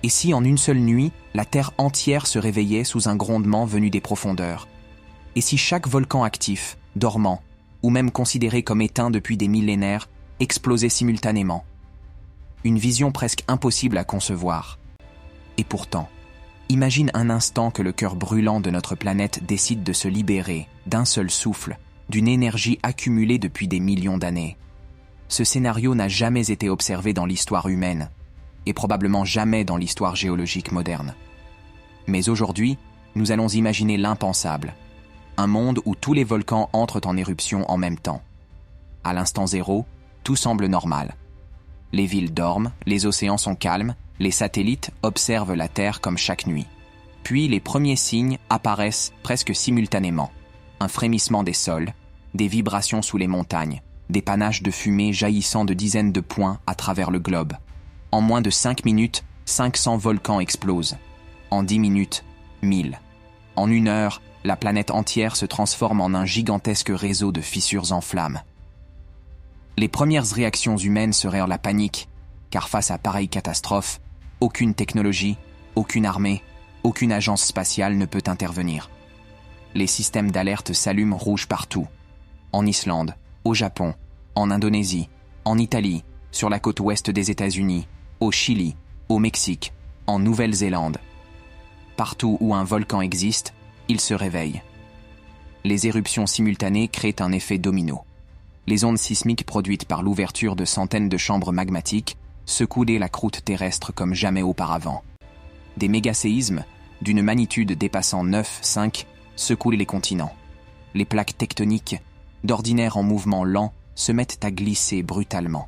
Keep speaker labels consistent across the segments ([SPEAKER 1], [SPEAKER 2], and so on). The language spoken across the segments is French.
[SPEAKER 1] Et si en une seule nuit, la Terre entière se réveillait sous un grondement venu des profondeurs? Et si chaque volcan actif, dormant, ou même considéré comme éteint depuis des millénaires, explosait simultanément? Une vision presque impossible à concevoir. Et pourtant, imagine un instant que le cœur brûlant de notre planète décide de se libérer, d'un seul souffle, d'une énergie accumulée depuis des millions d'années. Ce scénario n'a jamais été observé dans l'histoire humaine, et probablement jamais dans l'histoire géologique moderne. Mais aujourd'hui, nous allons imaginer l'impensable. Un monde où tous les volcans entrent en éruption en même temps. À l'instant zéro, tout semble normal. Les villes dorment, les océans sont calmes, les satellites observent la Terre comme chaque nuit. Puis les premiers signes apparaissent presque simultanément. Un frémissement des sols, des vibrations sous les montagnes, des panaches de fumée jaillissant de dizaines de points à travers le globe. En moins de 5 minutes, 500 volcans explosent. En 10 minutes, 1000. En 1 heure, la planète entière se transforme en un gigantesque réseau de fissures en flammes. Les premières réactions humaines seraient la panique, car face à pareille catastrophe, aucune technologie, aucune armée, aucune agence spatiale ne peut intervenir. Les systèmes d'alerte s'allument rouge partout. En Islande, au Japon, en Indonésie, en Italie, sur la côte ouest des États-Unis, au Chili, au Mexique, en Nouvelle-Zélande. Partout où un volcan existe, il se réveille. Les éruptions simultanées créent un effet domino. Les ondes sismiques produites par l'ouverture de centaines de chambres magmatiques secouaient la croûte terrestre comme jamais auparavant. Des mégaséismes, d'une magnitude dépassant 9,5, secouaient les continents. Les plaques tectoniques, d'ordinaire en mouvement lent, se mettent à glisser brutalement.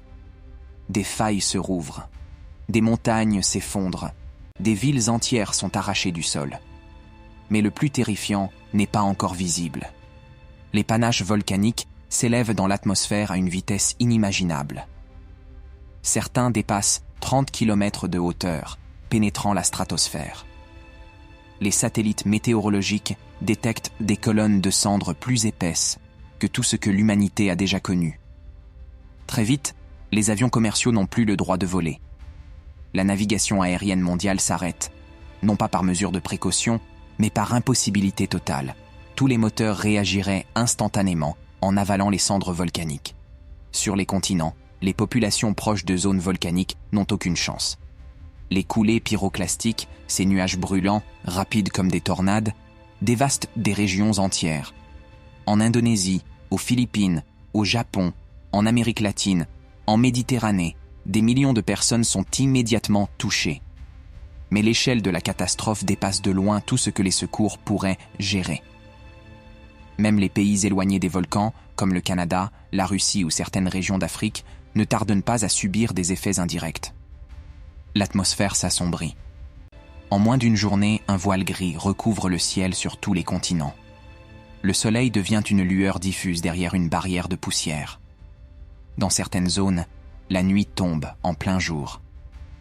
[SPEAKER 1] Des failles se rouvrent. Des montagnes s'effondrent. Des villes entières sont arrachées du sol. Mais le plus terrifiant n'est pas encore visible. Les panaches volcaniques s'élèvent dans l'atmosphère à une vitesse inimaginable. Certains dépassent 30 km de hauteur, pénétrant la stratosphère. Les satellites météorologiques détectent des colonnes de cendres plus épaisses que tout ce que l'humanité a déjà connu. Très vite, les avions commerciaux n'ont plus le droit de voler. La navigation aérienne mondiale s'arrête, non pas par mesure de précaution, mais par impossibilité totale. Tous les moteurs réagiraient instantanément en avalant les cendres volcaniques. Sur les continents, les populations proches de zones volcaniques n'ont aucune chance. Les coulées pyroclastiques, ces nuages brûlants, rapides comme des tornades, dévastent des régions entières. En Indonésie, aux Philippines, au Japon, en Amérique latine, en Méditerranée, des millions de personnes sont immédiatement touchées. Mais l'échelle de la catastrophe dépasse de loin tout ce que les secours pourraient gérer. Même les pays éloignés des volcans, comme le Canada, la Russie ou certaines régions d'Afrique, ne tardent pas à subir des effets indirects. L'atmosphère s'assombrit. En moins d'une journée, un voile gris recouvre le ciel sur tous les continents. Le soleil devient une lueur diffuse derrière une barrière de poussière. Dans certaines zones, la nuit tombe en plein jour.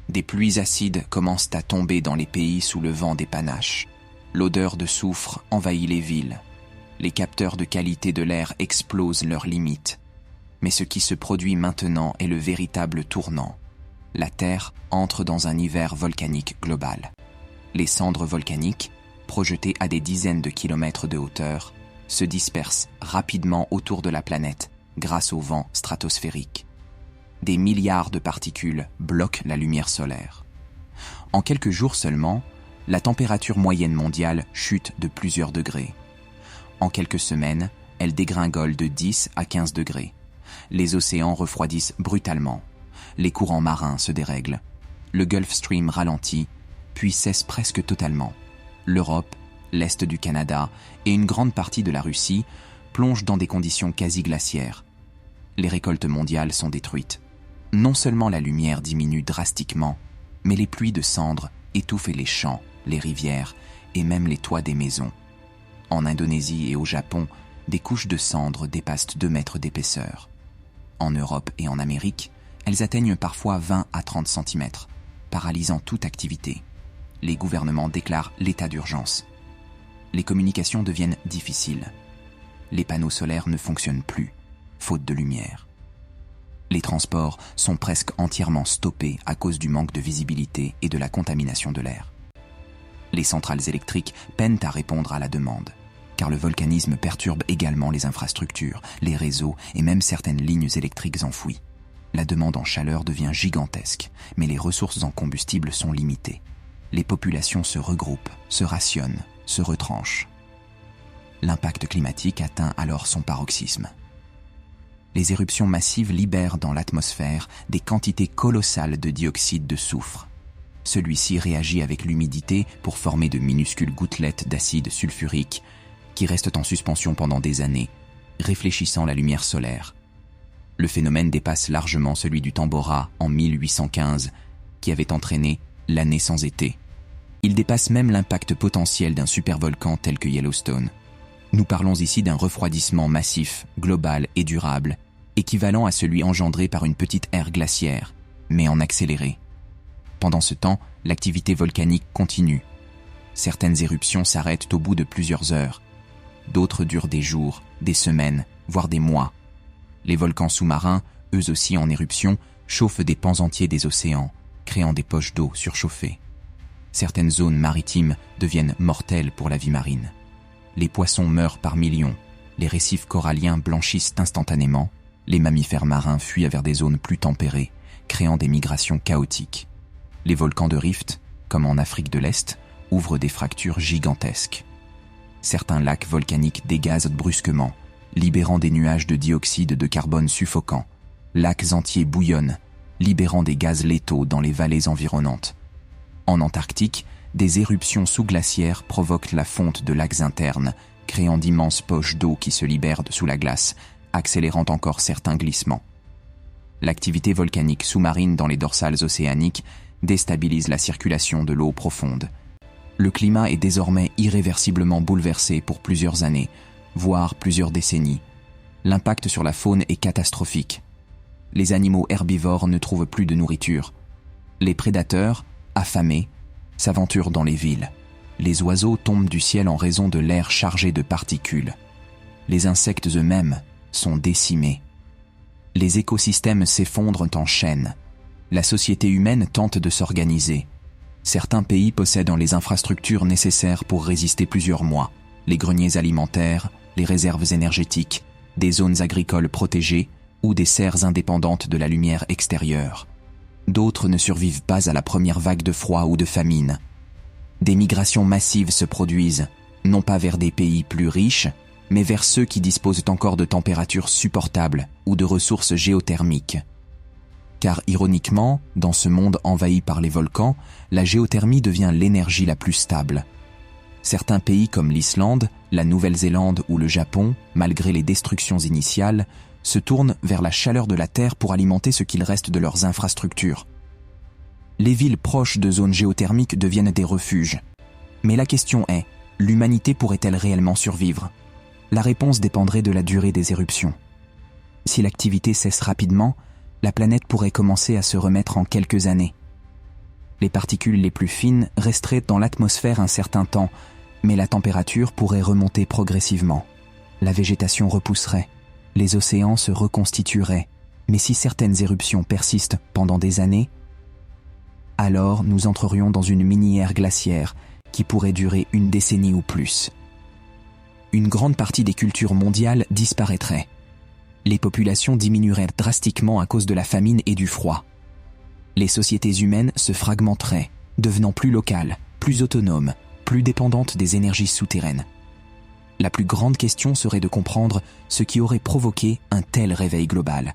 [SPEAKER 1] Des pluies acides commencent à tomber dans les pays sous le vent des panaches. L'odeur de soufre envahit les villes. Les capteurs de qualité de l'air explosent leurs limites. Mais ce qui se produit maintenant est le véritable tournant. La Terre entre dans un hiver volcanique global. Les cendres volcaniques, projetées à des dizaines de kilomètres de hauteur, se dispersent rapidement autour de la planète grâce au vent stratosphérique. Des milliards de particules bloquent la lumière solaire. En quelques jours seulement, la température moyenne mondiale chute de plusieurs degrés. En quelques semaines, elle dégringole de 10 à 15 degrés. Les océans refroidissent brutalement. Les courants marins se dérèglent. Le Gulf Stream ralentit, puis cesse presque totalement. L'Europe, l'Est du Canada et une grande partie de la Russie plongent dans des conditions quasi glaciaires. Les récoltes mondiales sont détruites. Non seulement la lumière diminue drastiquement, mais les pluies de cendres étouffent les champs, les rivières et même les toits des maisons. En Indonésie et au Japon, des couches de cendres dépassent 2 mètres d'épaisseur. En Europe et en Amérique, elles atteignent parfois 20 à 30 cm, paralysant toute activité. Les gouvernements déclarent l'état d'urgence. Les communications deviennent difficiles. Les panneaux solaires ne fonctionnent plus, faute de lumière. Les transports sont presque entièrement stoppés à cause du manque de visibilité et de la contamination de l'air. Les centrales électriques peinent à répondre à la demande, car le volcanisme perturbe également les infrastructures, les réseaux et même certaines lignes électriques enfouies. La demande en chaleur devient gigantesque, mais les ressources en combustible sont limitées. Les populations se regroupent, se rationnent, se retranchent. L'impact climatique atteint alors son paroxysme. Les éruptions massives libèrent dans l'atmosphère des quantités colossales de dioxyde de soufre. Celui-ci réagit avec l'humidité pour former de minuscules gouttelettes d'acide sulfurique qui restent en suspension pendant des années, réfléchissant la lumière solaire. Le phénomène dépasse largement celui du Tambora en 1815, qui avait entraîné l'année sans été. Il dépasse même l'impact potentiel d'un supervolcan tel que Yellowstone. Nous parlons ici d'un refroidissement massif, global et durable, équivalent à celui engendré par une petite ère glaciaire, mais en accéléré. Pendant ce temps, l'activité volcanique continue. Certaines éruptions s'arrêtent au bout de plusieurs heures. D'autres durent des jours, des semaines, voire des mois. Les volcans sous-marins, eux aussi en éruption, chauffent des pans entiers des océans, créant des poches d'eau surchauffées. Certaines zones maritimes deviennent mortelles pour la vie marine. Les poissons meurent par millions, les récifs coralliens blanchissent instantanément, les mammifères marins fuient vers des zones plus tempérées, créant des migrations chaotiques. Les volcans de rift, comme en Afrique de l'Est, ouvrent des fractures gigantesques. Certains lacs volcaniques dégazent brusquement, libérant des nuages de dioxyde de carbone suffocants. Lacs entiers bouillonnent, libérant des gaz létaux dans les vallées environnantes. En Antarctique, des éruptions sous-glaciaires provoquent la fonte de lacs internes, créant d'immenses poches d'eau qui se libèrent sous la glace, accélérant encore certains glissements. L'activité volcanique sous-marine dans les dorsales océaniques déstabilise la circulation de l'eau profonde. Le climat est désormais irréversiblement bouleversé pour plusieurs années, voire plusieurs décennies. L'impact sur la faune est catastrophique. Les animaux herbivores ne trouvent plus de nourriture. Les prédateurs, affamés, s'aventurent dans les villes. Les oiseaux tombent du ciel en raison de l'air chargé de particules. Les insectes eux-mêmes sont décimés. Les écosystèmes s'effondrent en chaînes. La société humaine tente de s'organiser. Certains pays possèdent les infrastructures nécessaires pour résister plusieurs mois. Les greniers alimentaires, les réserves énergétiques, des zones agricoles protégées ou des serres indépendantes de la lumière extérieure. D'autres ne survivent pas à la première vague de froid ou de famine. Des migrations massives se produisent, non pas vers des pays plus riches, mais vers ceux qui disposent encore de températures supportables ou de ressources géothermiques. Car ironiquement, dans ce monde envahi par les volcans, la géothermie devient l'énergie la plus stable. Certains pays comme l'Islande, la Nouvelle-Zélande ou le Japon, malgré les destructions initiales, se tournent vers la chaleur de la Terre pour alimenter ce qu'il reste de leurs infrastructures. Les villes proches de zones géothermiques deviennent des refuges. Mais la question est, l'humanité pourrait-elle réellement survivre ? La réponse dépendrait de la durée des éruptions. Si l'activité cesse rapidement, la planète pourrait commencer à se remettre en quelques années. Les particules les plus fines resteraient dans l'atmosphère un certain temps, mais la température pourrait remonter progressivement. La végétation repousserait, les océans se reconstitueraient, mais si certaines éruptions persistent pendant des années, alors nous entrerions dans une mini-ère glaciaire qui pourrait durer une décennie ou plus. Une grande partie des cultures mondiales disparaîtrait. Les populations diminueraient drastiquement à cause de la famine et du froid. Les sociétés humaines se fragmenteraient, devenant plus locales, plus autonomes, plus dépendantes des énergies souterraines. La plus grande question serait de comprendre ce qui aurait provoqué un tel réveil global.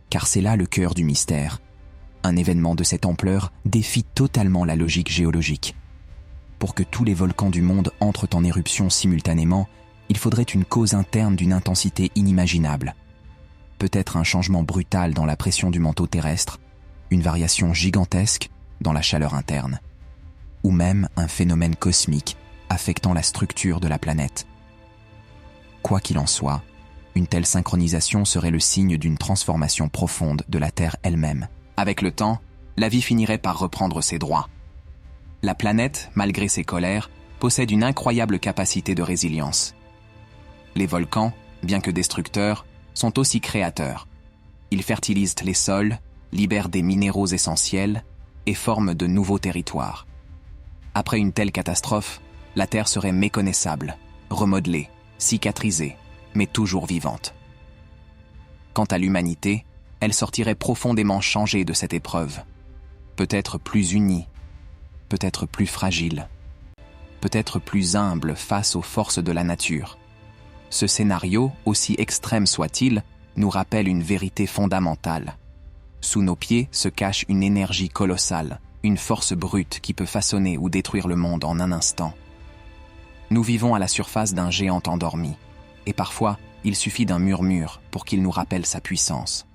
[SPEAKER 1] Car c'est là le cœur du mystère. Un événement de cette ampleur défie totalement la logique géologique. Pour que tous les volcans du monde entrent en éruption simultanément, il faudrait une cause interne d'une intensité inimaginable. Peut-être un changement brutal dans la pression du manteau terrestre, une variation gigantesque dans la chaleur interne, ou même un phénomène cosmique affectant la structure de la planète. Quoi qu'il en soit, une telle synchronisation serait le signe d'une transformation profonde de la Terre elle-même. Avec le temps, la vie finirait par reprendre ses droits. La planète, malgré ses colères, possède une incroyable capacité de résilience. Les volcans, bien que destructeurs, sont aussi créateurs. Ils fertilisent les sols, libèrent des minéraux essentiels et forment de nouveaux territoires. Après une telle catastrophe, la Terre serait méconnaissable, remodelée, cicatrisée, mais toujours vivante. Quant à l'humanité, elle sortirait profondément changée de cette épreuve. Peut-être plus unie, peut-être plus fragile, peut-être plus humble face aux forces de la nature. Ce scénario, aussi extrême soit-il, nous rappelle une vérité fondamentale. Sous nos pieds se cache une énergie colossale, une force brute qui peut façonner ou détruire le monde en un instant. Nous vivons à la surface d'un géant endormi, et parfois, il suffit d'un murmure pour qu'il nous rappelle sa puissance.